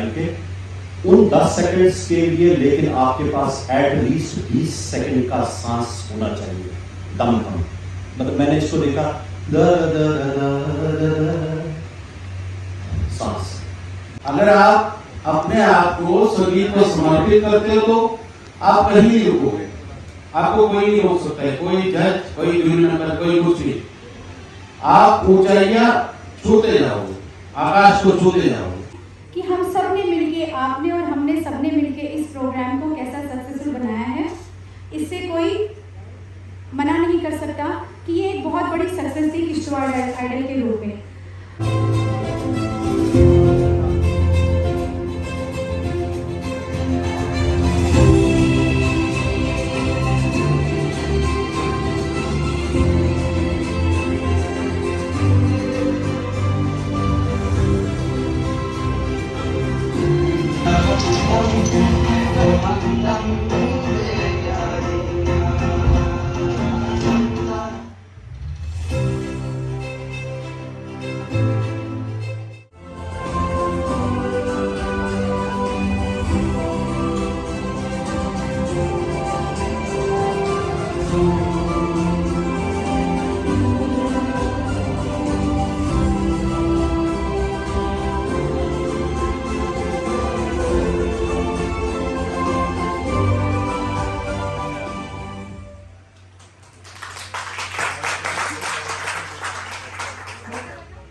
Time के, उन 10 seconds के लिए लेकिन आपके पास एटलीस्ट 20 सेकंड का सांस होना चाहिए, दम कम। मतलब मैंने इसको देखा सांस। अगर आप अपने आप को संगीत को समर्पित करते हो तो आप कहीं नहीं रुकोगे, आपको कोई नहीं रोक सकता है, कोई जज, कोई जूरी मेंबर, कोई कुछ नहीं। आप ऊंचाइयां छूते जाओगे, आकाश को छूते जाओगे। कि हम सब ने मिलके, आपने और हमने सबने मिलके इस प्रोग्राम को कैसा सक्सेसफुल बनाया है, इससे कोई मना नहीं कर सकता कि ये एक बहुत बड़ी सक्सेस थी किश्तवाड़ आइडल के रूप में।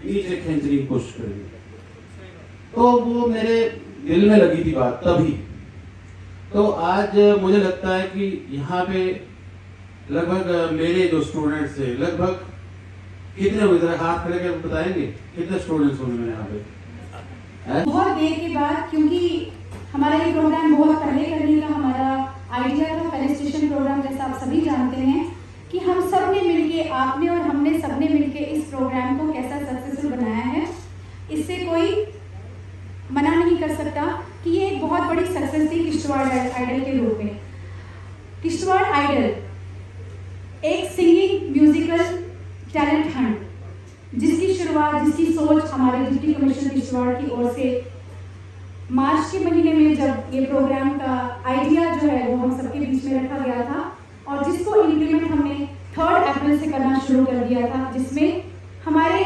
नीचे खींचने की कोशिश करेंगे, तो वो मेरे दिल में लगी थी बात तभी। तो आज मुझे लगता है कि यहाँ पे लगभग मेरे जो स्टूडेंट्स थे, लगभग कितने हुए, जरा हाथ खड़े करके बताएंगे कितने स्टूडेंट्स होंगे मेरे यहाँ पे? बहुत देर के बाद, क्योंकि हमारा ये प्रोग्राम बहुत पहले करने का हमारा आइडिया था, फेलिसिटेशन प्रोग्राम, जैसा आप सभी जानते हैं कि हम सब ने मिलके, आपने और हमने सबने मिलके इस प्रोग्राम को कैसा सक्सेसफुल बनाया है, इससे कोई मना नहीं कर सकता कि ये एक बहुत बड़ी सक्सेस थी किश्तवाड़ आइडल के रूप में। किश्तवाड़ आइडल एक सिंगिंग म्यूजिकल टैलेंट हंट, जिसकी शुरुआत, जिसकी सोच हमारे डिप्टी कमिश्नर किश्तवाड़ की ओर से मार्च के महीने में जब ये प्रोग्राम का आइडिया जो है वो हम सबके बीच में रखा गया था, और जिसको इम्प्लीमेंट हमने 3 अप्रैल से करना शुरू कर दिया था, जिसमें हमारे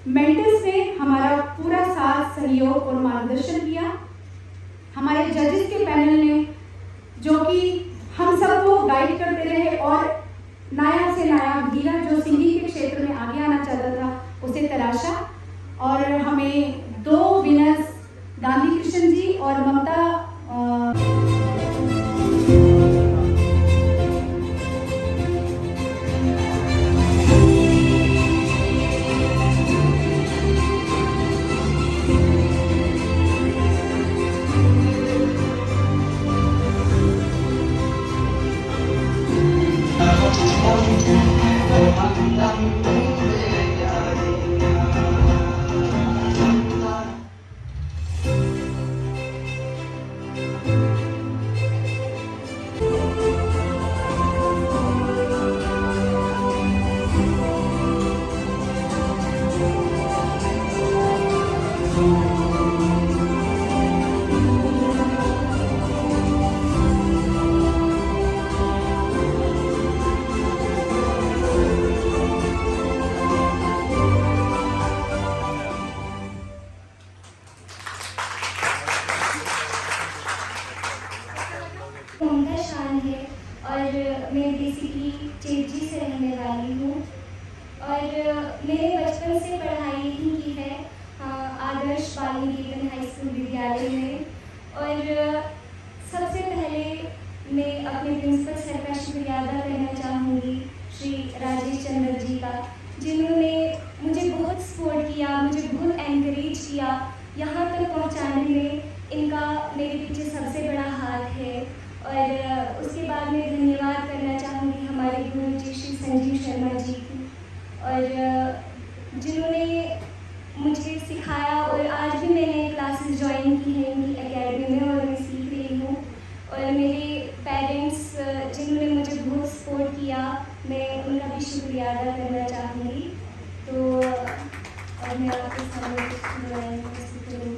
मेंटर्स ने हमारा पूरा साथ, सहयोग और मार्गदर्शन किया। हमारे जजेस के पैनल ने, जो कि हम सबको गाइड करते रहे और नायाब से नायाब हीरा जो सिंगिंग के क्षेत्र में आगे आना चाहता था उसे तराशा, और हमें 2 विनर्स गांधी कृष्ण जी और ममता उनका शान है, और मैं बेसिकली चेजी से रहने वाली हूँ, और मैंने बचपन से पढ़ाई ही की है आदर्श बाल निकेतन हाई स्कूल विद्यालय में। और सबसे पहले मैं अपने प्रिंसिपल सर का शुक्रिया अदा करना चाहूँगी, श्री राजेश चंद्र जी का, जिन्होंने मुझे बहुत सपोर्ट किया, मुझे बहुत एनकरेज किया, यहाँ तक पहुँचाने में इनका मेरे पीछे सबसे बड़ा हाथ है। और उसके बाद मैं धन्यवाद करना चाहूँगी हमारे गुरु जी श्री संजीव शर्मा जी की, और जिन्होंने मुझे सिखाया, और आज भी मैंने क्लासेस ज्वाइन की हैं इनकी एकेडमी में और मैं सीख रही हूँ। और मेरे पेरेंट्स जिन्होंने मुझे बहुत सपोर्ट किया, मैं उनका भी शुक्रिया अदा करना चाहूँगी। तो और मैं आपके सामने कुछ करूँ।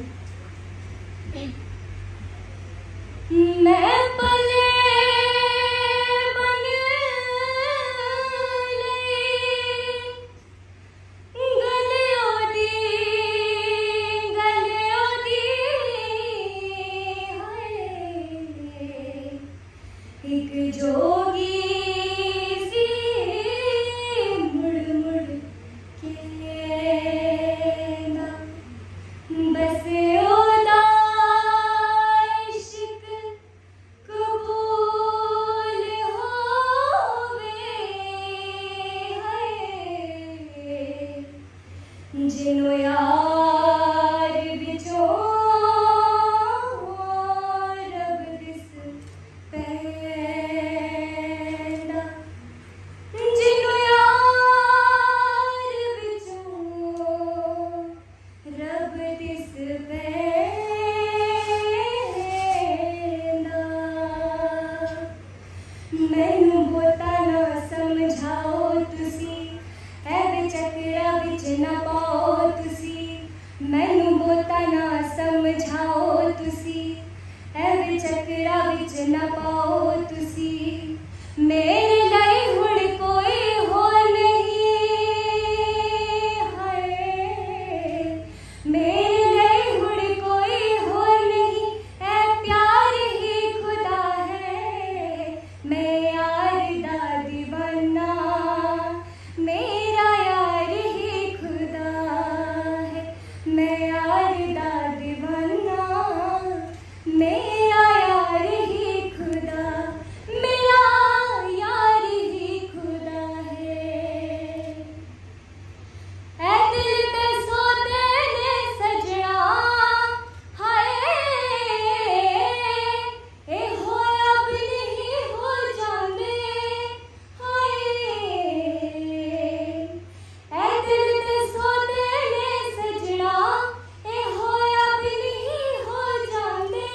मैं पले बन लई गलियों दी हाय एक जोगी सी मुड़ मुड़ के ना बस ओदा इश्क कबूल होवे हाय जिनो यार विचों रब दिस पैंदा जिनो यार विचों रब दिस पैंदा मैनू बोता ना समझाओ तुसी है चकरा विच ना पाओ तुसी मैनू बोता ना समझाओ तुसी है चकरा विच ना पाओ तुसी मेरे लिए हुण कोई हो नहीं हाय मेरे लिए हुण कोई हो नहीं ऐ प्यार ही खुदा है मैं यार दा दीवाना मेरा यार ही खुदा है मैं यार दा दीवाना मेरा यार ही खुदा मेरा यार ही खुदा है ऐ दिल ते सोते ने सजना हाय ए होया भी नहीं हो जांदे हाय ऐ दिल ते सोते ने सजना ए होया भी नहीं हो जांदे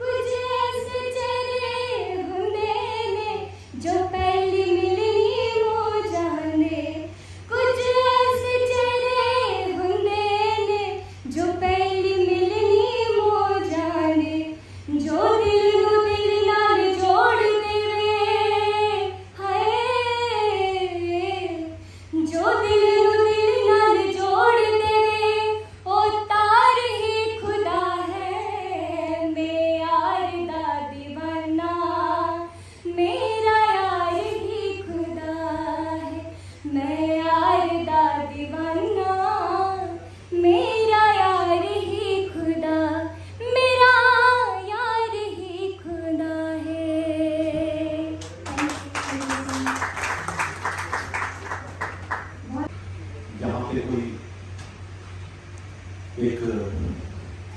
कुछ ऐसे चेहरे हुंदे ने जो पहली मिलनी हो जाने कुछ ऐसे चेहरे हुंदे ने जो पहली मिलनी हो जाने जो दिल नू दिल नाल जोड़ देवे हाय जो दिल नू दिल नाल जोड़ देवे ओ तार ही खुदा है मैं यार दा दीवाना मेरा यार ही खुदा है मैं यार दा दीवाना मेरा यार ही खुदा मेरा यार ही खुदा है यहाँ पे कोई एक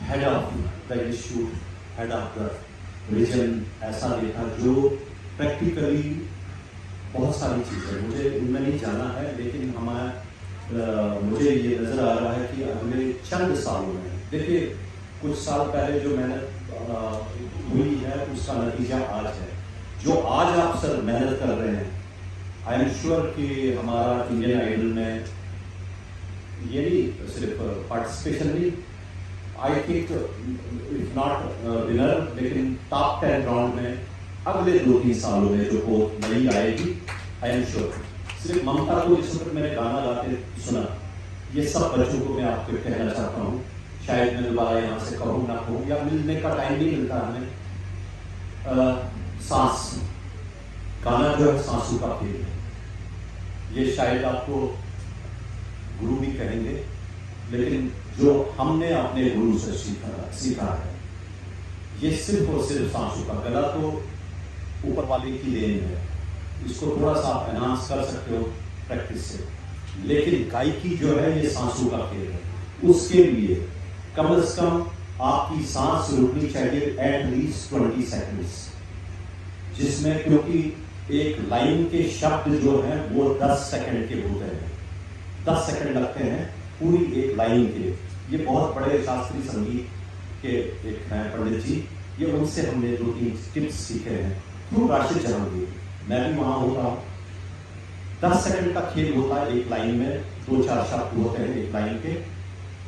head of the institute head of the region ऐसा देखा जो प्रैक्टिकली बहुत सारी चीज़ें मुझे उनमें नहीं जाना है लेकिन मुझे ये नज़र आ रहा है कि अगले चंद सालों में देखिए कुछ साल पहले जो मेहनत हुई है उसका नतीजा आज है जो आज आप सर मेहनत कर रहे हैं आई एम श्योर कि हमारा इंडियन आइडल में ये नहीं सिर्फ पार्टिसिपेशन नहीं I think if not winner लेकिन टॉप 10 राउंड में अगले 2-3 सालों में जो पोस्ट नई आएगी आई एम श्योर सिर्फ ममता को इस वक्त मैंने गाना गाते सुना ये सब बच्चों को मैं आपको कहना चाहता हूँ शायद मैं दोबारा यहाँ से कहूँ ना कहूँ या मिलने का टाइम नहीं मिलता हमें सांस गाना जो है सांसों का खेल है ये शायद आपको गुरु भी कहेंगे लेकिन जो हमने अपने गुरु से सीखा है ये सिर्फ और सिर्फ सांसों का गला तो ऊपर वाले की देन है इसको थोड़ा सा आप एनहांस कर सकते हो प्रैक्टिस से लेकिन गायकी जो है ये सांसों का खेल है उसके लिए कम से कम आपकी सांस रुकनी चाहिए एटलीस्ट 20 सेकंड्स जिसमें क्योंकि एक लाइन के शब्द जो हैं वो 10 सेकंड के होते हैं 10 सेकंड लगते हैं पूरी एक लाइन के ये बहुत बड़े शास्त्रीय संगीत के एक हैं पंडित जी ये उनसे हमने 2-3 टिप्स सीखे हैं थ्रू राशिद जहांगीर मैं भी वहाँ होता हूँ 10 सेकंड का खेल होता है एक लाइन में 2-4 शब्द होते हैं एक लाइन के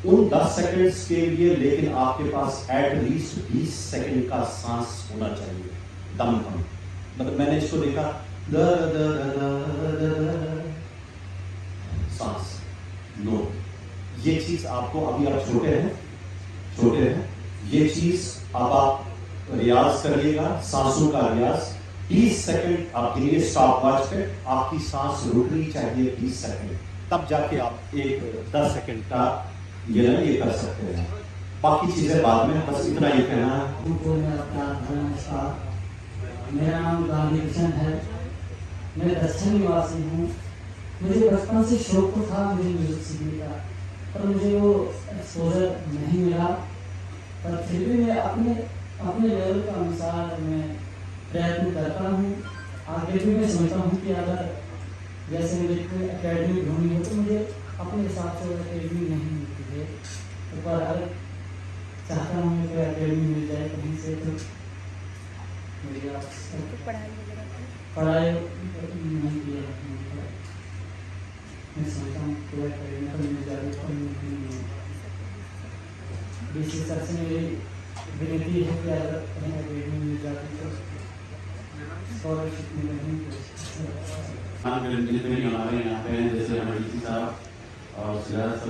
उन 10 सेकंड्स के लिए, लेकिन आपके पास एट लीस्ट 20 सेकंड का सांस होना चाहिए, दम कम। मतलब मैंने इसको देखा, the the the the the सांस नो। ये चीज आपको, अभी आप छोटे हैं, ये चीज अब आप रियाज करिएगा, सांसों का रियाज। 20 सेकंड आप गिनिए स्टॉप वॉच पे, आपकी सांस रुकनी चाहिए 20 सेकंड, तब जाके आप एक 10 सेकंड का ये कर सकते हैं। बाकी चीजें बाद में, बस इतना ये कहना है। उनको मैं अपना नमस्कार। मेरा नाम गांधी किशन है, मैं दक्षिण निवासी हूँ। मुझे बचपन से शौक तो था मुझे म्यूजिक सीखने का, पर मुझे वो एक्सपोजर नहीं मिला। पर फिर भी मैं अपने लेवल के अनुसार मैं प्रयत्न करता हूँ। आगे भी मैं सोचता हूँ कि अगर जैसे मुझे कोई अकेडमी ढूंढनी हो तो मुझे अपने हिसाब से अकेडमी नहीं मिलती है, तो पर अगर चाहता हूँ कि अकेडमी मिल जाए कहीं से, तो मुझे पढ़ाई नहीं किया। मैं सोचता हूँ पूरा अकेडमी तो मिल जाए। बीसी सर से मेरी विनती है कि अगर कहीं अकेडमी मिल जाती तो स्कॉलरशिप मिलने जितने भी हमारे यहाँ पे हैं, जैसे हमारे डीसी साहब और सजारत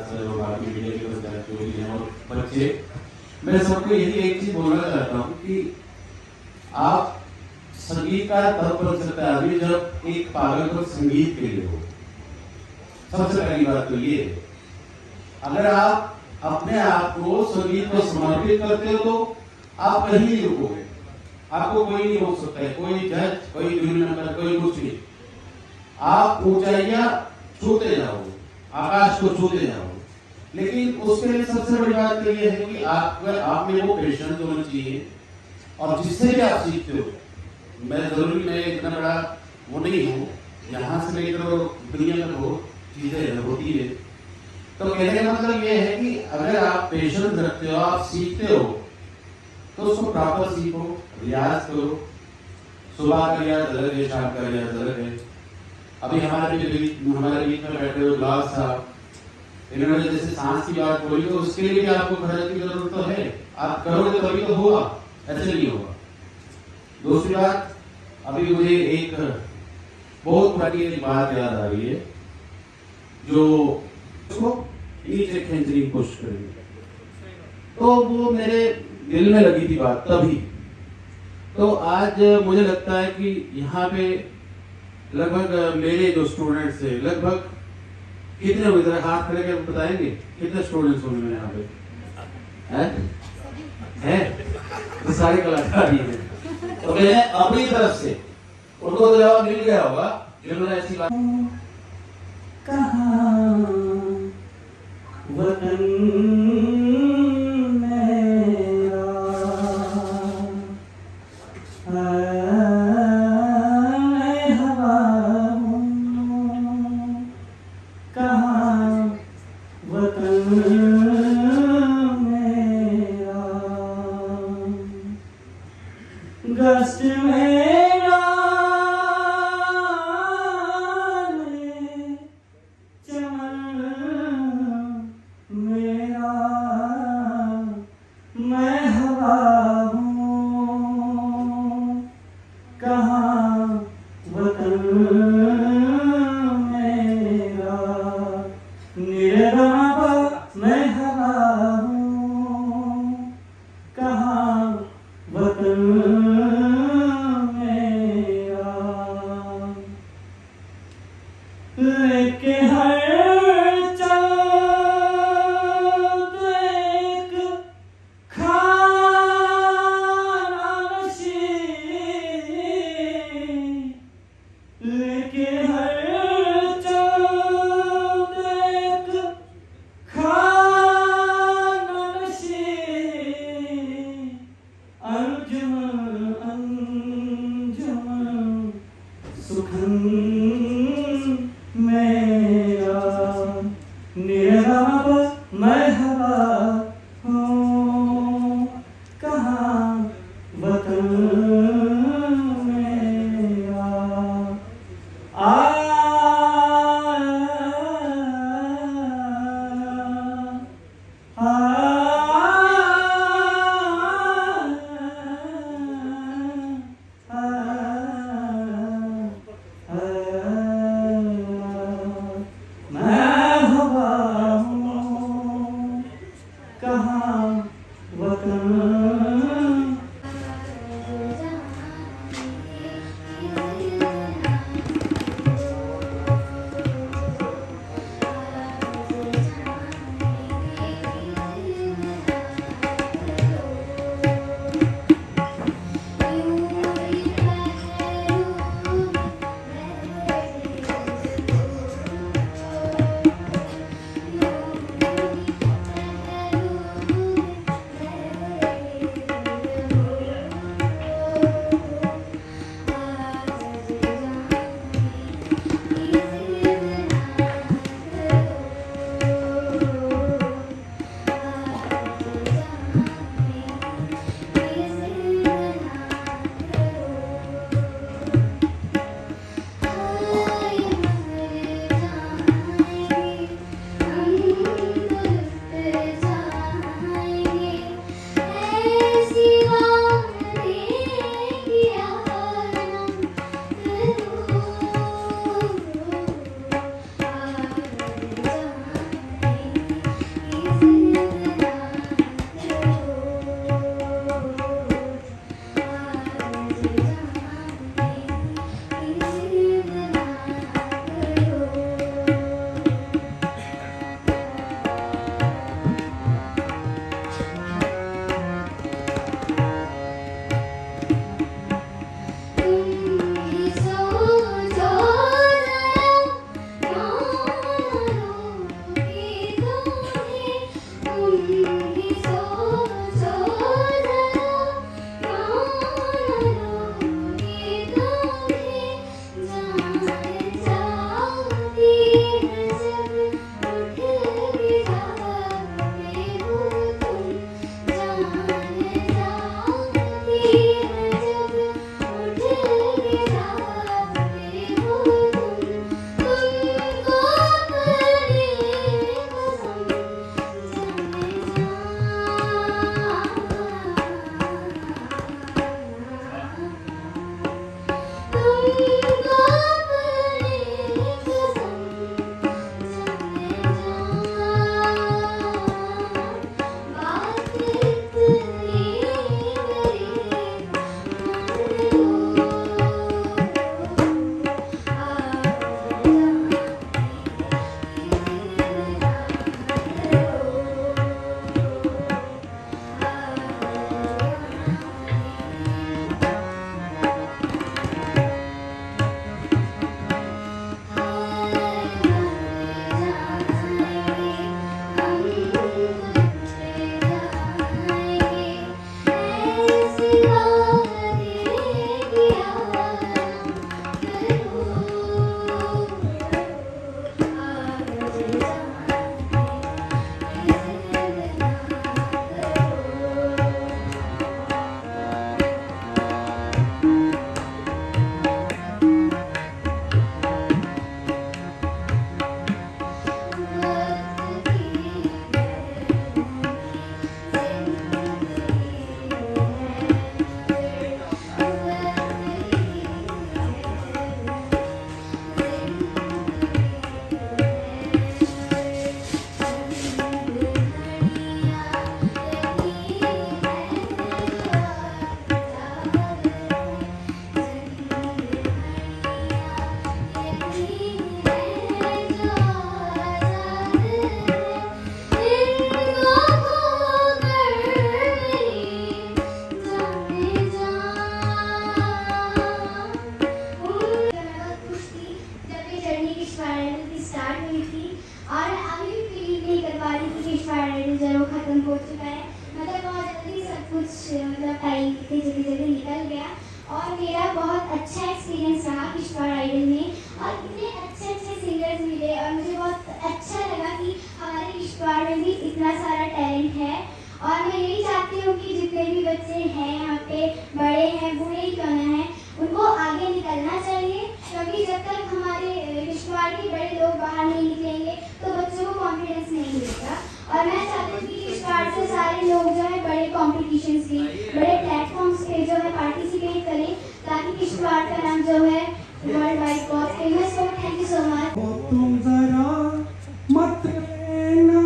सर और बाकी मीडिया के जो भी हैं और बच्चे, मैं सबको यही एक चीज बोलना चाहता हूँ कि आप संगीत का तब बन सकता है आदमी जब एक पागल को संगीत के लिए हो। सबसे पहली बात तो ये है, अगर आप अपने आप को संगीत को समर्पित करते हो तो आप कहीं नहीं रुकोगे, आपको कोई नहीं रोक सकता है, कोई जज, कोई जूरी मेंबर, कोई कुछ नहीं। आप ऊंचाइयां छूते जाओगे, आकाश को छूते जाओगे, लेकिन उसके लिए सबसे बड़ी बात तो ये है कि आप में वो पेशेंस होना चाहिए, और जिससे भी आप सीखते हो। मैं इतना बड़ा वो नहीं हूँ, यहाँ से लेकर दुनिया में बहुत चीजें होती है। तो कहने का मतलब ये है कि अगर आप पेशेंस रखते हो, आप सीखते हो, तो उसको प्रॉपर सीखो, रियाज करो। सुबह का रियाज अलग है, शाम का रियाज अलग है। अभी हमारे बीच में बैठे हुए गुलाब साहब, इन्होंने जैसे सांस की बात बोली, तो उसके लिए भी आपको खर्च की जरूरत तो है, आप करोगे तभी तो होगा, ऐसे नहीं होगा। दूसरी बात, अभी मुझे एक बहुत पुरानी एक बात याद आ रही है, जो उसको नीचे खींचने की कोशिश करेंगे, तो वो मेरे दिल में लगी थी बात तभी। तो आज मुझे लगता है कि यहाँ पे लगभग मेरे जो स्टूडेंट्स हैं, लगभग कितने होंगे, जरा हाथ खड़े करके बताएंगे कितने स्टूडेंट्स होंगे मेरे यहाँ पे? हैं? तो सारे कलाकार ही हैं। तो मैंने अपनी तरफ से उनको तो जवाब मिल गया होगा जिन्होंने ऐसी बात। कहाँ वतन मेरा, मैं हवा हूँ, कहाँ वतन मेरा, गश्त मेरा और मेरा बहुत अच्छा एक्सपीरियंस रहा किश्तवाड़ आइडल में और इतने अच्छे अच्छे सिंगर्स मिले और मुझे बहुत अच्छा लगा कि हमारे किश्तवाड़ में भी इतना सारा टैलेंट है। और मैं यही चाहती हूँ कि जितने भी बच्चे हैं यहाँ पे, बड़े हैं बूढ़े ही क्यों ना हैं, उनको आगे निकलना चाहिए, क्योंकि जब तक हमारे किश्तवाड़ के बड़े लोग बाहर नहीं निकलेंगे तो बच्चों को कॉन्फिडेंस नहीं मिलेगा। और मैं चाहती हूँ कि किश्तवाड़ से सारे लोग जो है बड़े कॉम्पिटिशन्स में, बड़े प्लेटफॉर्म्स पे जो है पार्टिसिपेट करें, ताकि किश्तवाड़ का नाम जो है वर्ल्ड वाइड बहुत फेमस हो। Thank you so much. तुम जरा मत लेना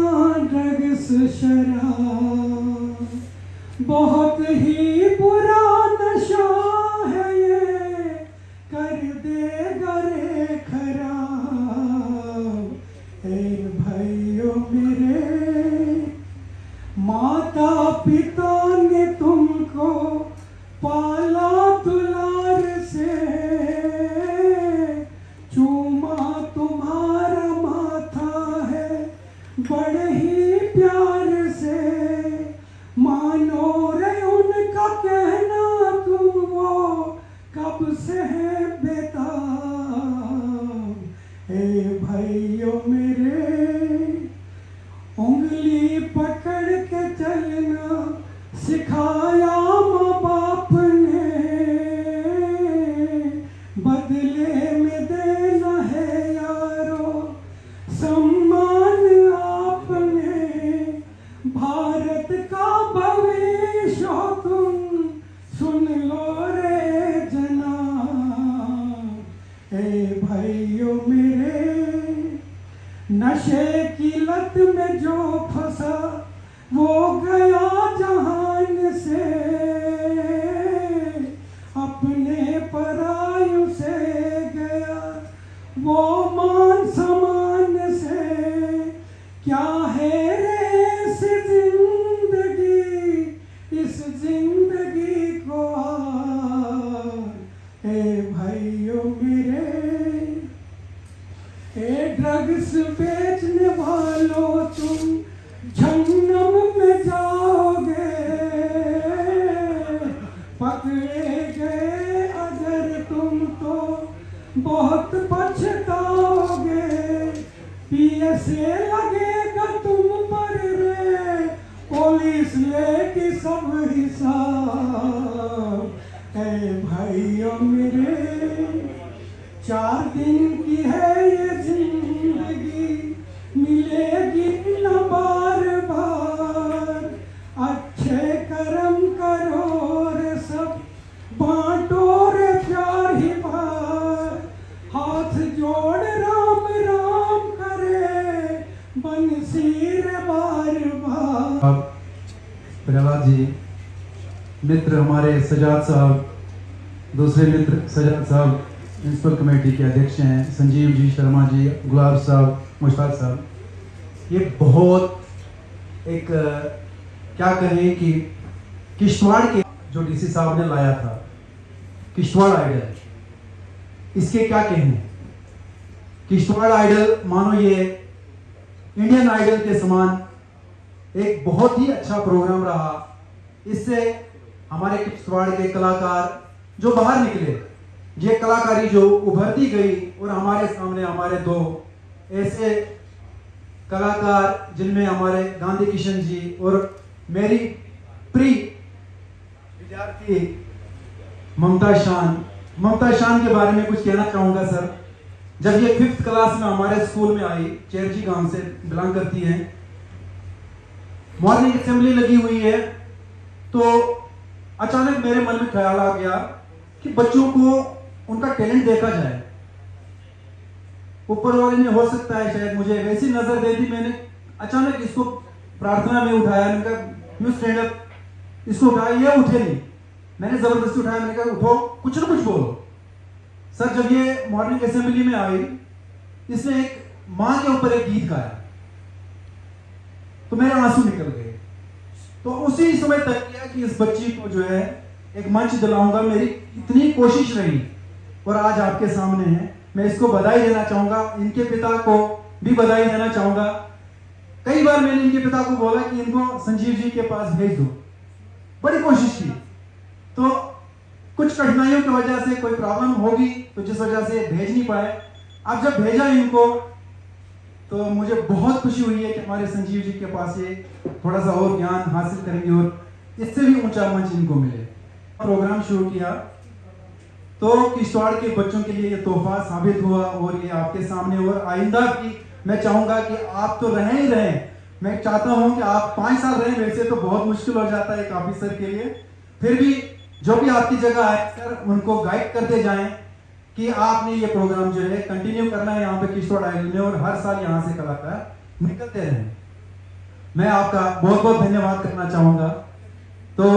ड्रग्स शराब, बहुत ही बुरा नशा है ये, कर देगा रे खराब। ए भाइयों मेरे, माता पिता ने तुमको पाला दुलार से, चूमा तुम्हारा माथा है बड़े ही प्यार से, मानो रे उनका कहना तुम वो कब से है बेताब। ए भाइयों मेरे, उंगली पकड़ के चलना सिखाया माँ बाप ने, बदले में देना है यारो सम्मान आपने, भारत का भविष्य हो तुम, सुन लो रे जनाब। ए भाइयों मेरे, नशे की लत में जो फंसा वो गया जहान से, अपने परायों से गया वो मान समान से, क्या है रे इस जिंदगी, इस जिंदगी को आर। ए भाइयों मेरे, ए ड्रग्स बेचने वालों तुम जहन्नम में जाओगे, पकड़े गए अगर तुम तो बहुत पछताओगे, पीएसए लगेगा तुम पर रे, पुलिस लेगी सब हिसाब। ए भाइयों मेरे, 4 दिन की है ये जिंदगी, मिलेगी न बार बार, अच्छे कर्म करो रे सब, बांटो रे प्यार ही बार, हाथ जोड़ राम राम करे, बंसी रे बार बार। प्रहलाद जी, मित्र हमारे सजाद साहब, दूसरे मित्र सजाद साहब म्यूनसिपल कमेटी के अध्यक्ष हैं, संजीव जी शर्मा जी, गुलाब साहब, मुश्ताक साहब, ये बहुत एक क्या कहें कि किश्तवाड़ के जो डीसी साहब ने लाया था किश्तवाड़ आइडल, इसके क्या कहने। किश्तवाड़ आइडल मानो ये इंडियन आइडल के समान एक बहुत ही अच्छा प्रोग्राम रहा। इससे हमारे किश्तवाड़ के कलाकार जो बाहर निकले, ये कलाकारी जो उभरती गई, और हमारे सामने हमारे 2 ऐसे कलाकार जिनमें हमारे गांधी किशन जी और मेरी प्रिय विद्यार्थी ममता शान के बारे में कुछ कहना चाहूँगा सर। जब ये 5th क्लास में हमारे स्कूल में आई, चेरजी गांव से बिलोंग करती हैं, मॉर्निंग असेंबली लगी हुई है, तो अचानक मेरे मन में ख्याल आ गया कि बच्चों को उनका टैलेंट देखा जाए। ऊपर वाले ने हो सकता है शायद मुझे वैसी नजर दे दी, मैंने अचानक इसको प्रार्थना में उठाया, मैंने कहा यू स्टैंड अप, इसको उठाया, ये उठे नहीं, मैंने जबरदस्ती उठाया, मैंने कहा उठो, कुछ ना कुछ बोलो। सर जब ये मॉर्निंग असेंबली में आई, इसने एक माँ के ऊपर एक गीत गाया, तो मेरे आंसू निकल गए। तो उसी समय तय किया कि इस बच्ची को जो है एक मंच दिलाऊंगा, मेरी इतनी कोशिश रही और आज आपके सामने है। मैं इसको बधाई देना चाहूंगा, इनके पिता को भी बधाई देना चाहूंगा। कई बार मैंने इनके पिता को बोला कि इनको संजीव जी के पास भेज दो, बड़ी कोशिश की, तो कुछ कठिनाइयों की वजह से कोई प्रॉब्लम होगी तो जिस वजह से भेज नहीं पाए। अब जब भेजा इनको तो मुझे बहुत खुशी हुई है कि हमारे संजीव जी के पास ये थोड़ा सा और ज्ञान हासिल करेंगे और इससे भी ऊंचा मंच इनको मिले। प्रोग्राम शुरू किया तो किश्तवाड़ के बच्चों के लिए ये तोहफा साबित हुआ और ये आपके सामने, और आइंदा भी मैं चाहूंगा कि आप तो रहें ही रहें, मैं चाहता हूं कि आप 5 साल रहें, वैसे तो बहुत मुश्किल हो जाता है एक ऑफिसर के लिए, फिर भी जो भी आपकी जगह है सर उनको गाइड करते जाएं कि आपने ये प्रोग्राम जो है कंटिन्यू करना है यहाँ पे किश्तवाड़ आइलैंड में, और हर साल यहाँ से कलाकार निकलते रहें। मैं आपका बहुत बहुत धन्यवाद करना चाहूंगा। तो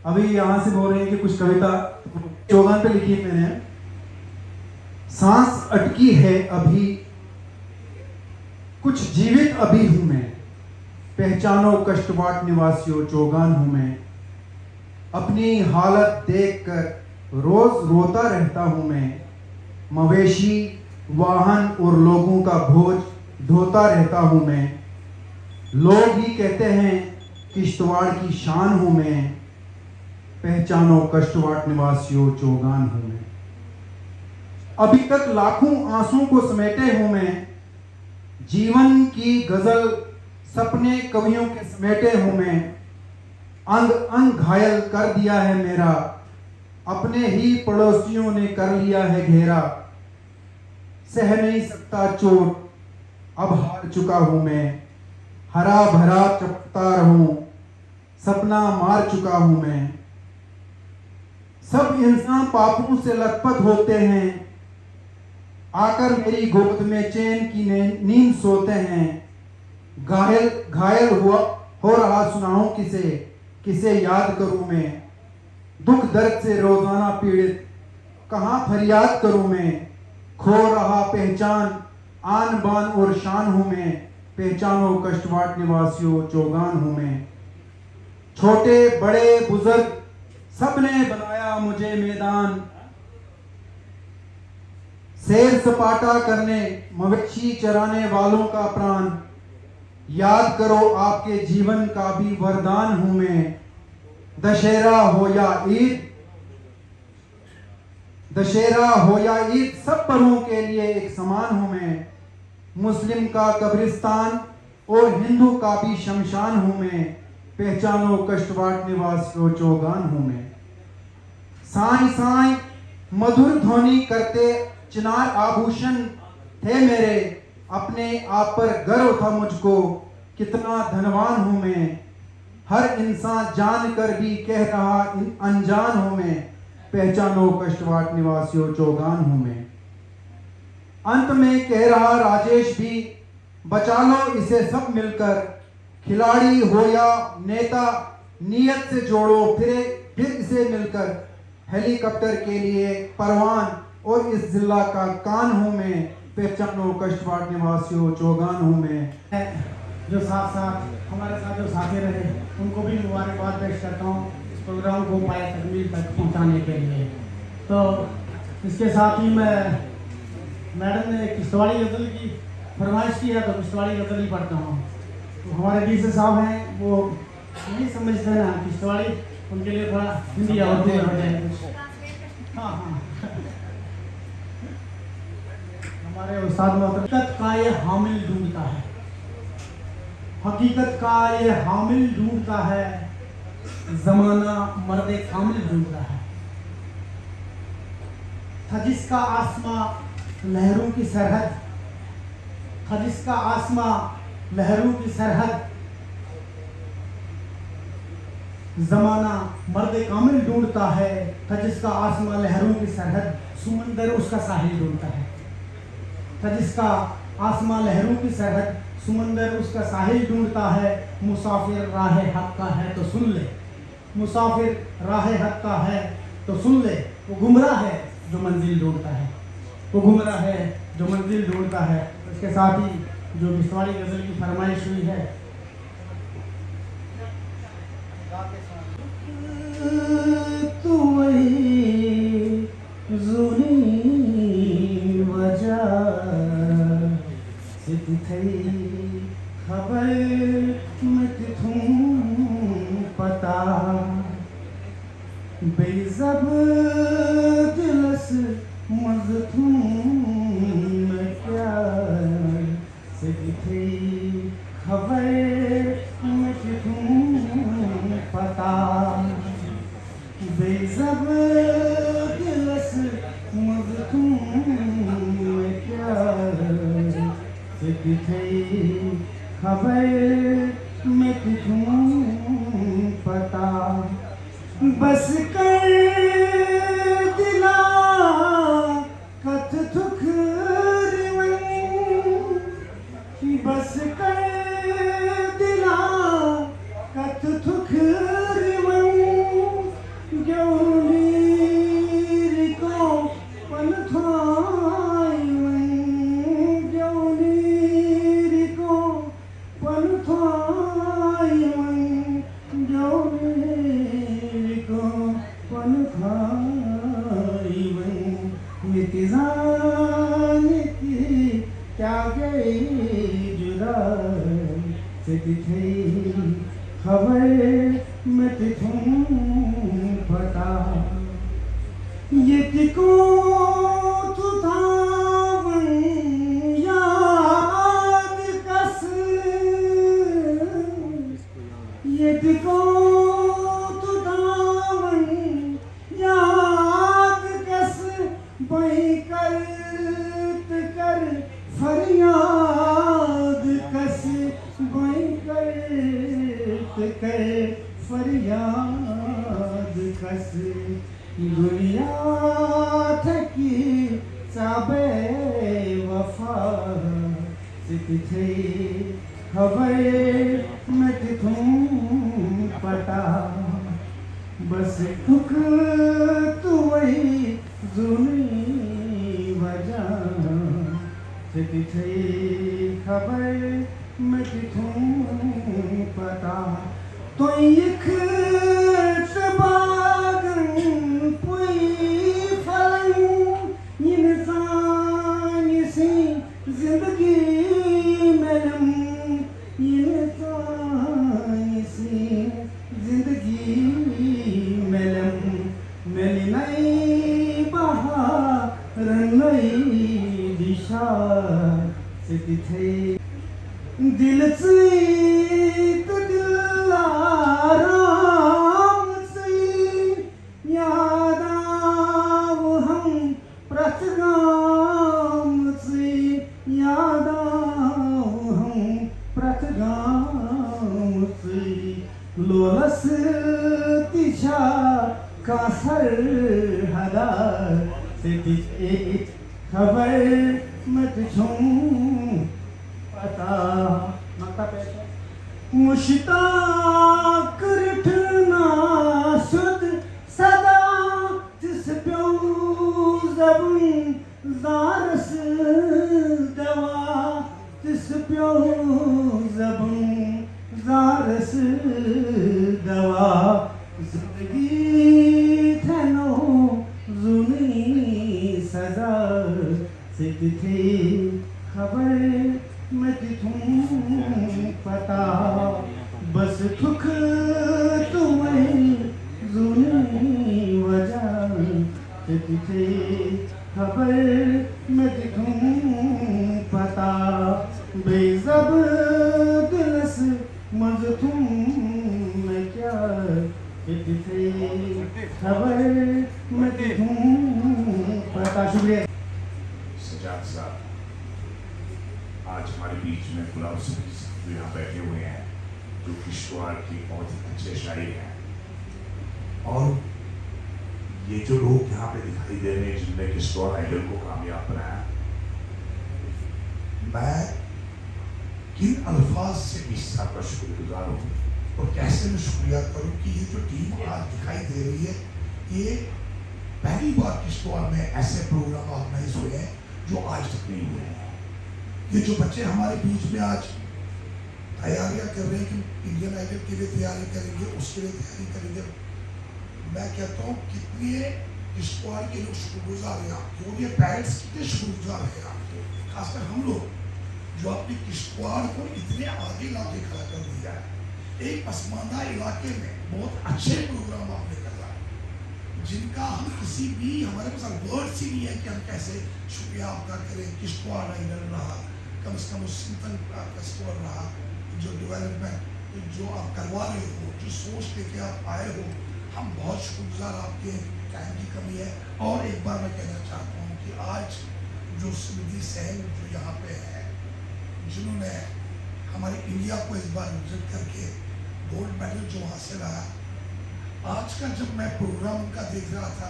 अभी यहाँ से बोल रहे हैं कि कुछ कविता चौगान पे लिखी है मैंने। सांस अटकी है अभी, कुछ जीवित अभी हूं मैं, पहचानो कष्टवाट निवासियों चौगान हूं मैं, अपनी हालत देखकर रोज रोता रहता हूं मैं, मवेशी वाहन और लोगों का बोझ ढोता रहता हूं मैं, लोग ही कहते हैं किश्तवाड़ की शान हूं मैं, पहचानो कष्टवाट निवासियों चौगान हूं मैं, अभी तक लाखों आंसू को समेटे हूं मैं, जीवन की गजल सपने कवियों के समेटे हूं मैं, अंग अंग घायल कर दिया है मेरा, अपने ही पड़ोसियों ने कर लिया है घेरा, सह नहीं सकता चोट अब हार चुका हूं मैं, हरा भरा चपकता रहूं सपना मार चुका हूं मैं, सब इंसान पापों से लथपथ होते हैं, आकर मेरी गोद में चैन की नींद सोते हैं, घायल घायल हुआ हो रहा सुनाऊं किसे, किसे याद करूं मैं, दुख दर्द से रोजाना पीड़ित कहां फरियाद करूं मैं, खो रहा पहचान आन बान और शान हूं मैं, पहचानो कष्टवाट निवासियों चौगान हूं मैं, छोटे बड़े बुजुर्ग सबने बनाया मुझे मैदान, सैर सपाटा करने मवेशी चराने वालों का प्राण, याद करो आपके जीवन का भी वरदान हूं मैं, दशहरा हो या ईद सब पर्वों के लिए एक समान हूं मैं, मुस्लिम का कब्रिस्तान और हिंदू का भी शमशान हूं मैं, पहचानो कष्टवाट निवासियों चौगान हूं मैं, साई साई मधुर ध्वनि करते चिनार आभूषण थे मेरे, अपने आप पर गर्व था मुझको कितना धनवान हूं मैं, हर इंसान जान कर भी कह रहा अनजान हूं मैं, पहचानो कष्टवाट निवासियों चौगान हूं मैं, अंत में कह रहा राजेश भी बचा लो इसे सब मिलकर, खिलाड़ी हो या नेता नियत से जोड़ो फिर इसे मिलकर, हेलीकॉप्टर के लिए परवान और इस जिला का कान हूं मैं, पहचानो कष्टवाट निवासियों चौगान हूं मैं। जो साथ साथ हमारे साथ जो साथी रहे उनको भी मुबारकबाद पेश करता हूँ इस प्रोग्राम को पाए तकमील तक पहुँचाने के लिए। तो इसके साथ ही मैं मैडम ने किश्तवाड़ी गज़ल की फरमाइश की है तो किश्तवाड़ी गज़ल ही पढ़ता हूँ। तो हमारे डीसी साहब हैं वो नहीं समझते ना किश्तवाड़ी, उनके लिए थोड़ा हिंदी या उर्दू में हो जाए। हाँ हमारे उस्ताद मोहतरम, हकीकत का ये हामिल ढूंढता है, हकीकत का ये हामिल ढूंढता है, जमाना मर्दे कामिल ढूंढता है, था जिसका आसमां लहरों की सरहद, था जिसका आसमां लहरों की सरहद, जमाना मर्दे कामिल ढूंढता है, था जिसका आसमां लहरों की सरहद, सुमंदर उसका साहिल ढूंढता है, था जिसका आसमां लहरों की सरहद, सुमंदर उसका साहिल ढूंढता है, मुसाफिर राह हक का है तो सुन ले, मुसाफिर राह हक का है तो सुन ले, वो गुमराह है जो मंजिल ढूंढता है, वो गुमराह है जो मंजिल ढूंढता है। इसके साथ ही जो किश्तवाड़ी गज़ल की फरमाइश हुई है, तू वही ज़ुनी वजह सिद्ध थई खबर मैं तिथूं पता बेइज्जत बेज़ब दिलस मज़तूम में क्या से थी खबर में कितूं पता बेज़ब दिलस मज़तूम में क्या से थी खबर में कितूं पता बस कर दिला कथ थुक रिवं बस कर दिला कथ थुक रिवं ग्योनीर को पन थाइवं ग्योनीर को पन थाइवं ग्योनीर को पन थाइवं मितिजान की क्या गई जुदा से थी खबर में तिथुं पता ये तिको तु थावन याद कस ये तिको तु थावन याद कस बही करत कर फरियाद कस बही करत कर फरियाद कस दुनिया थकी साबे वफा से थी खबर में तिथुं पता बस दुख तू वही जुनी वजह से थी खबर में तिथुं पता तो एक बागन पुई फलन इंसान सी जिंदगी मैलम इंसान सी जिंदगी मैलम मैंने नई बहार नई दिशा से थे दिल से तो दिलाराम से याद आओ हम प्रथगाम से याद आओ हम प्रथगाम से लोलस तिशा का सर हदा से तिथे खबर मत छूं पता मक्ता पैसा मुश्ताक रिठना सुध सदा जिस प्यो जबन ज़ारस दवा जिस प्यो जबन ज़ारस दवा जिंदगी थनो जुनी सजा से थी खबर में तिथुं पता बस थुक तुम्हें जुनी वजह से थी खबर में तिथुं पता बेज़ब दिलस मज़तूम में क्या थी खबर में तिथुं पता शुक्रिया सजाद साहब आज हमारे बीच में गुलाब सिंह जो यहाँ बैठे हुए हैं जो किश्तवाड़ के बहुत अच्छे शायर हैं और ये जो लोग यहाँ पे दिखाई दे रहे हैं जिनने किश्तवाड़ आइडल को कामयाब बनाया मैं किन अल्फाज से इस साहब का शुक्रगुजार हूँ और कैसे मैं शुक्रिया करूँ कि ये जो टीम आज दिखाई दे रही है ये पहली बार किश्तवाड़ में ऐसे प्रोग्राम ऑर्गेनाइज हुए हैं जो आज तक नहीं हुए हैं। ये जो बच्चे हमारे बीच में आज तैयारियां कर रहे हैं कि इंडियन आइडल के लिए तैयारी करेंगे उसके लिए तैयारी करेंगे मैं कहता हूँ कितने किश्तवाड़ के लोग शुक्रगुजार हैं आपके और ये पेरेंट्स कितने शुक्रगुजार हैं आपके खासकर हम लोग जो अपने किश्तवाड़ को इतने आगे लाके खड़ा कर दिया है एक पसमानदा इलाके में बहुत अच्छे प्रोग्राम आपने कर रहा है जिनका हम किसी भी हमारे पास वर्ड्स ही नहीं है कि हम कैसे शुक्रिया आपका करें। किश्तवाड़ आइडल रहा, कम से कम उस सिंपल फेस्टिवल रहा, जो डेवलपमेंट जो आप करवा रहे हो, जो सोच लेके आप आए हो, हम बहुत शुक्रगुजार आपके। टाइम की कमी है। और एक बार मैं कहना चाहता हूँ कि आज जो स्मृति सहन जो यहाँ पे है, जिन्होंने हमारे इंडिया को इस बार विजिट करके गोल्ड मेडल जो हासिल आया, आज का जब मैं प्रोग्राम उनका देख रहा था,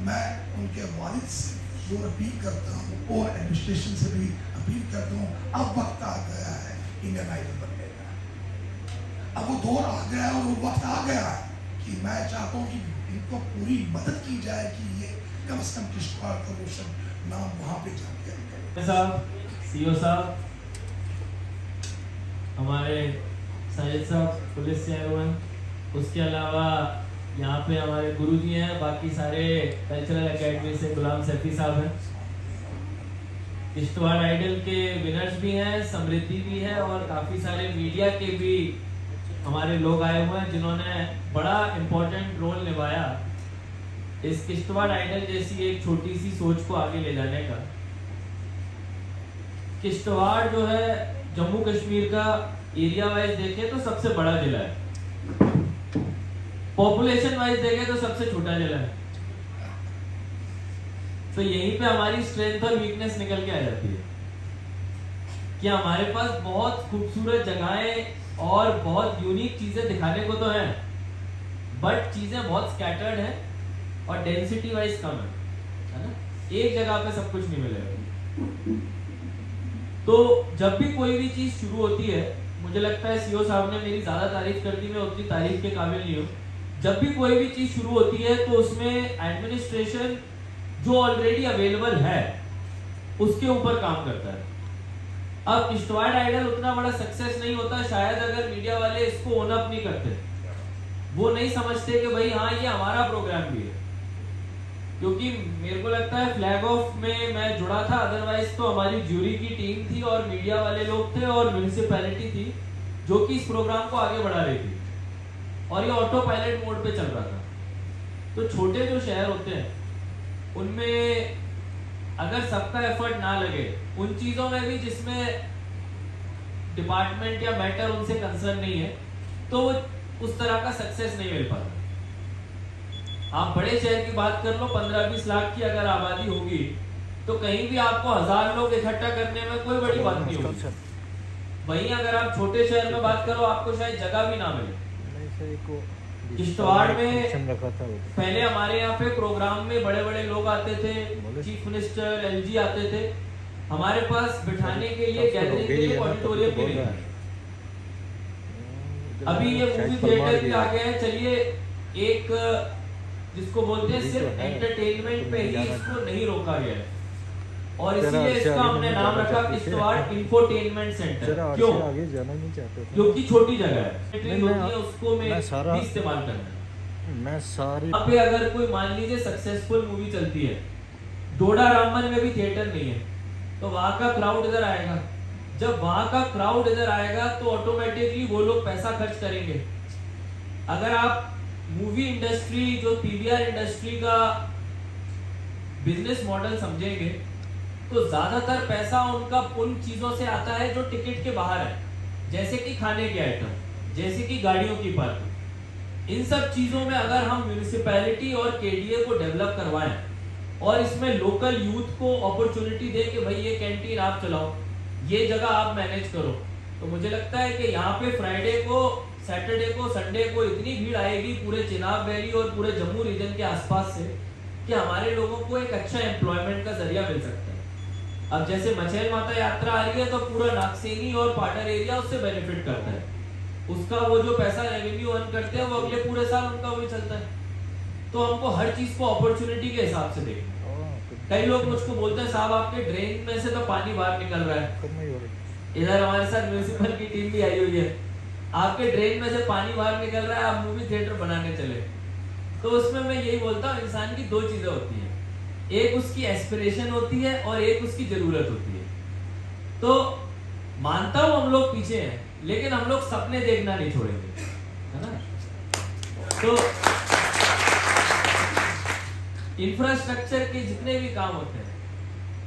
मैं उनके वालिद से जो अपील करता हूँ और एडमिनिस्ट्रेशन से भी अपील करता हूँ, अब वक्त आ गया है इंडियन आइडल बनने का। अब वो दौर आ गया है और वो वक्त आ गया है कि मैं चाहता हूँ कि इनको पूरी मदद की जाए कि ये कम से कम किश्तवाड़ का रोशन नाम वहाँ पे जाके साहब, सीओ साहब, हमारे सैयद साहब पुलिस से आए हुए हैं, उसके अलावा यहाँ पे हमारे गुरुजी हैं, बाकी सारे कल्चरल एकेडमी से गुलाम सैफी साहब हैं, किश्तवाड़ आइडल के विनर्स भी हैं, समृद्धि भी है और काफ़ी सारे मीडिया के भी हमारे लोग आए हुए हैं जिन्होंने बड़ा इम्पोर्टेंट रोल निभाया इस किश्तवाड़ आइडल जैसी एक छोटी सी सोच को आगे ले जाने का। किश्तवाड़ जो है जम्मू कश्मीर का एरिया वाइज देखें तो सबसे बड़ा जिला है, पॉपुलेशन वाइज देखें तो सबसे छोटा जिला है। तो यहीं पे हमारी स्ट्रेंथ और वीकनेस निकल के आ जाती है कि हमारे पास बहुत खूबसूरत जगहें और बहुत यूनिक चीजें दिखाने को तो हैं, बट चीजें बहुत स्कैटर्ड हैं और डेंसिटी वाइज कम है ना, एक जगह पे सब कुछ नहीं मिलेगा। तो जब भी कोई भी चीज शुरू होती है, मुझे लगता है सीओ साहब ने मेरी ज्यादा तारीफ कर दी, मैं उतनी तारीफ के काबिल नहीं हूँ। जब भी कोई भी चीज शुरू होती है तो उसमें एडमिनिस्ट्रेशन जो ऑलरेडी अवेलेबल है उसके ऊपर काम करता है। अब किश्तवाड़ आइडल उतना बड़ा सक्सेस नहीं होता शायद अगर मीडिया वाले इसको ओन अप नहीं करते, वो नहीं समझते कि भाई हाँ ये हमारा प्रोग्राम भी है। क्योंकि मेरे को लगता है फ्लैग ऑफ में मैं जुड़ा था, अदरवाइज तो हमारी ज्यूरी की टीम थी और मीडिया वाले लोग थे और म्यूनिसिपैलिटी थी जो कि इस प्रोग्राम को आगे बढ़ा रही थी और ये ऑटो पायलट मोड पे चल रहा था। तो छोटे जो शहर होते हैं उनमें अगर सबका एफर्ट ना लगे उन चीजों में भी जिसमें डिपार्टमेंट या मैटर उनसे कंसर्न नहीं है, तो उस तरह का सक्सेस नहीं मिल पाता। आप बड़े शहर की बात कर लो, 15-20 लाख की अगर आबादी होगी तो कहीं भी आपको 1000 लोग इकट्ठा करने में कोई बड़ी बात नहीं होगी। वहीं अगर आप छोटे शहर में बात करो आपको शायद जगह भी ना मिले। किश्तवाड़ में पहले हमारे यहाँ पे प्रोग्राम में बड़े बड़े लोग आते थे, चीफ मिनिस्टर, एलजी आते थे, हमारे पास बिठाने के लिए गैदरिंग के लिए ऑडिटोरियम भी नहीं था। अभी ये मूवी थिएटर भी आ गए हैं। चलिए एक जिसको बोलते हैं सिर्फ एंटरटेनमेंट पे ही इसको नहीं रोका गया है और इसीलिए इसका हमने नाम रखा किश्तवाड़ इंफोटेनमेंट सेंटर। क्यों? क्योंकि छोटी जगह है, उसको में भी इस्तेमाल करना है। अब अगर कोई मान लीजिए सक्सेसफुल मूवी चलती है, डोडा रामबन में भी थिएटर नहीं है, तो वहां का क्राउड इधर आएगा। जब वहां का क्राउड इधर आएगा तो ऑटोमेटिकली वो लोग पैसा खर्च करेंगे। अगर आप मूवी इंडस्ट्री जो पीवीआर इंडस्ट्री का बिजनेस मॉडल समझेंगे तो ज्यादातर पैसा उनका उन चीजों से आता है जो टिकट के बाहर है, जैसे कि खाने के आइटम, जैसे कि गाड़ियों की पार्किंग। इन सब चीजों में अगर हम म्यूनिसिपैलिटी और केडीए को डेवलप करवाएं और इसमें लोकल यूथ को अपॉर्चुनिटी दे कि भाई ये कैंटीन आप चलाओ, ये जगह आप मैनेज करो, तो मुझे लगता है कि यहाँ पे फ्राइडे को, सैटरडे को, संडे को इतनी भीड़ आएगी पूरे चिनाब वैली और पूरे जम्मू रीजन के आसपास से कि हमारे लोगों को एक अच्छा एम्प्लॉयमेंट का जरिया मिल सकता है। अब जैसे मछेल माता यात्रा आ रही है तो पूरा नागसेनी और पाटर एरिया उससे बेनिफिट करता है, उसका वो जो पैसा रेवेन्यू अर्न करते हैं वो अगले पूरे साल उनका वही चलता है। तो हमको हर चीज को अपॉर्चुनिटी के हिसाब से देखना। कई लोग मुझको बोलते हैं साहब आपके ड्रेन में से तो पानी बाहर निकल रहा है, इधर हमारे साथ म्यूनिसिपल की टीम भी आई हुई है, आपके ड्रेन में से पानी बाहर निकल रहा है, आप मूवी थिएटर बनाने चले। तो उसमें मैं यही बोलता हूँ इंसान की दो चीजें होती हैं, एक उसकी एस्पिरेशन होती है और एक उसकी जरूरत होती है। तो मानता हूं हम लोग पीछे हैं लेकिन हम लोग सपने देखना नहीं छोड़ेंगे, है ना। तो इंफ्रास्ट्रक्चर के जितने भी काम होते हैं,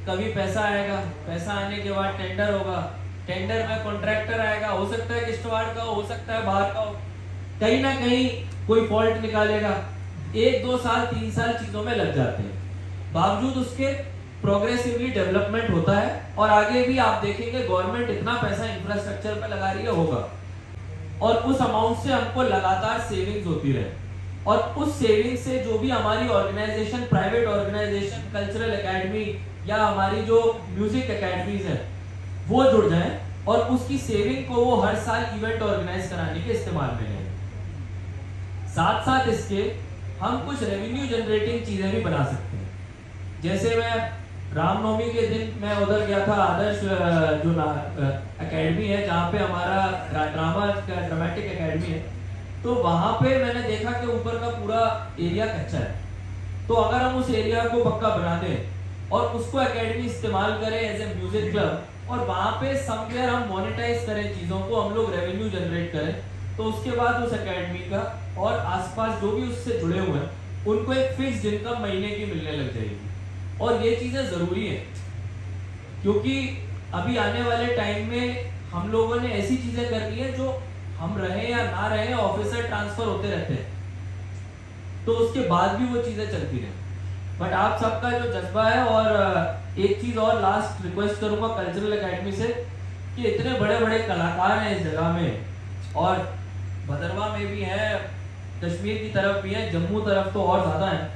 कभी पैसा आएगा, पैसा आने के बाद टेंडर होगा, टेंडर में कॉन्ट्रैक्टर आएगा, हो सकता है किश्तवाड़ का हो सकता है बाहर का हो, कहीं ना कहीं कोई फॉल्ट निकालेगा, 1 2 साल 3 साल चीजों में लग जाते हैं। बावजूद उसके प्रोग्रेसिवली डेवलपमेंट होता है और आगे भी आप देखेंगे गवर्नमेंट इतना पैसा इंफ्रास्ट्रक्चर पे लगा रही है होगा, और उस अमाउंट से हमको लगातार सेविंग्स होती रहे, और उस सेविंग से जो भी हमारी organisation, private organisation, cultural academy या हमारी जो म्यूजिक एकेडमीज है वो जुड़ जाए और उसकी सेविंग को वो हर साल इवेंट ऑर्गेनाइज कराने के इस्तेमाल में लें। साथ साथ इसके हम कुछ रेवेन्यू जनरेटिंग चीजें भी बना सकते हैं। जैसे मैं रामनवमी के दिन मैं उधर गया था, आदर्श जो एकेडमी है जहाँ पे हमारा ड्रामेटिक एकेडमी है, तो वहां पे मैंने देखा कि ऊपर का पूरा एरिया कच्चा है। तो अगर हम उस एरिया को पक्का बना दें और उसको एकेडमी इस्तेमाल करें एज ए म्यूजिक क्लब, और वहां पे समवेयर हम मोनेटाइज करें चीजों को, हम लोग रेवेन्यू जनरेट करें, तो उसके बाद उस एकेडमी का और आसपास जो भी उससे जुड़े हुए हैं उनको एक फिक्स्ड इनकम महीने की मिलने लग जाएगी। और ये चीजें जरूरी है, क्योंकि अभी आने वाले टाइम में हम लोगों ने ऐसी चीजें कर ली है जो हम रहे या ना रहे ऑफिसर ट्रांसफर होते रहते हैं, तो उसके बाद भी वो चीजें चलती रहे। बट आप सबका जो जज्बा है, और एक चीज और लास्ट रिक्वेस्ट करूंगा कल्चरल एकेडमी से कि इतने बड़े बड़े कलाकार हैं इस जगह में, और भदरवा में भी है, कश्मीर की तरफ भी है, जम्मू तरफ तो और ज्यादा है,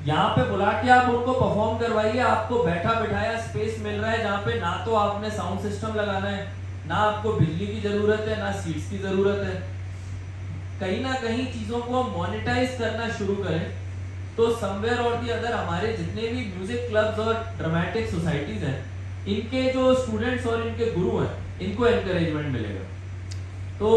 यहाँ पे बुला के आप उनको परफॉर्म करवाइए। आपको बैठा बिठाया स्पेस मिल रहा है जहाँ पे ना तो आपने साउंड सिस्टम लगाना है, ना आपको बिजली की जरूरत है, ना सीट्स की जरूरत है। कहीं ना कहीं चीजों को हम मोनेटाइज करना शुरू करें तो समवेयर और दी अदर हमारे जितने भी म्यूजिक क्लब्स और ड्रामेटिक सोसाइटीज हैं, इनके जो स्टूडेंट्स और इनके गुरु हैं, इनको एनकरेजमेंट मिलेगा। तो